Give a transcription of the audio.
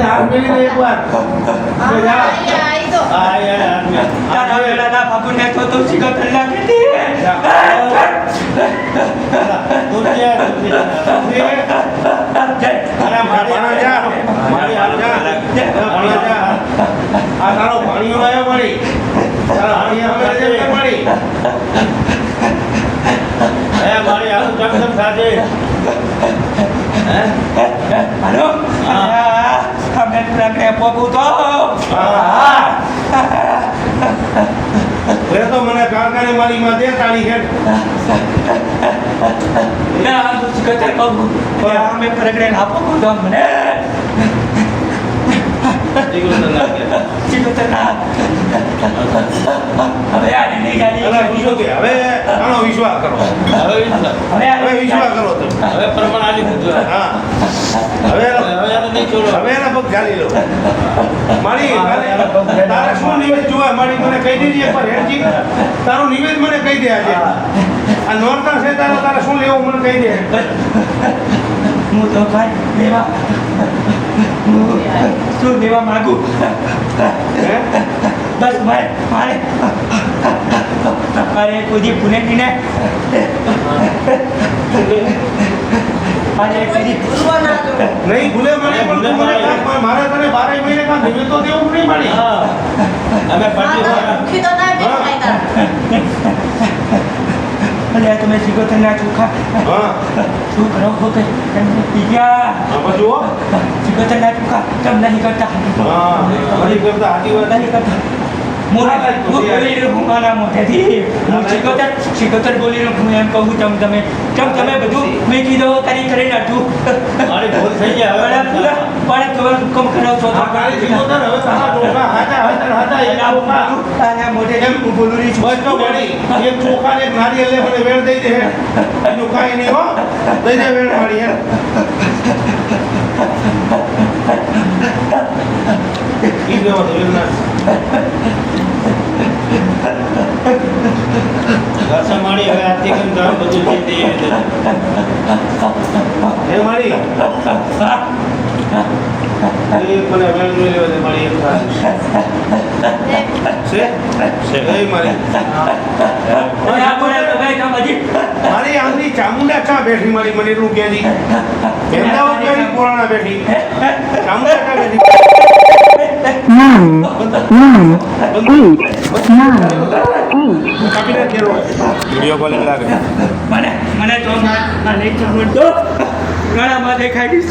હાથ મેલી એક વાર પાણી આવ્યો મળી મારી આવું ચમચમ સાથે હાલો અમે પ્રાંગણે પોગું તો તો મને કારખાને મારી માં દે તાળી હેઠ ના કતર પોગું અમે પ્રાંગણે ના પોગું તો મને હવે આની નહીં ગાડી હવે આનો વિશ્વાસ કરો હવે વિશ્વાસ કરો તમે હવે પ્રમાણ આલી દીધું હા હવે નહીં છોડો હવે એના પગ ઝાલી લો મારી તારે શું નિવેદ જોવા મારી મને કહી દેજે એકવાર હેરજી તારું નિવેદ મને કહી દે આજે આ નોરતા છે તારે શું લેવું મને કહી દે હું તો ભાઈ દેવા શું દેવા માંગુ બસ ભાઈ મારે કોઈ પુણે ને નહીં ભૂલે મને પણ મારે તને 12 મહિને કામ નિવેદ તો દેવું નહીં મારી અમે પાટી અરે તમે સિકોતરના ચોખા શું કરો છો કે પી ગયા જુઓ સિકોતરના ચોખા કેમ નહીં કરતા નહીં કરતા આજી વાત નહીં કરતા બોલી રહ્યું મારા મોઢેથી હું સિકોતર બોલી રહ્યું હું એમ કહું તમે બધું મેં કીધું તારી કરી નાખું મારી ભૂલ થઈ જાય હવે પણ તમે હુકમ કરો છો તારી સિકોતર હવે તારા ચોખા તારા મોઢે એમ હું બોલું રહી છું બસ તો મળી એક ચોખા ને એક નારિયેળ લે મને વેણ દઈ દે બીજું કાંઈ નહીં હો દઈ દે વેણ મારી હે ઈ લેવા તો વેણ ના ઘરસા મારી હવે આથી કેમ કામ બધું થઈ દઈએ હે મારી એ મને વેણ લઈ લેવા દે મારી એક છે એ મારી મારી આંગળી ચામુંડા ચા બેઠી મારી મને એટલું કહેજી અમદાવાદ બેઠી પુરાણા બેઠી ચામુંડા ચા બેઠી 9, 8, 9, 8. વિડીયો કોલિંગ લાગે મને તો નહીં ગણામાં દેખાય છે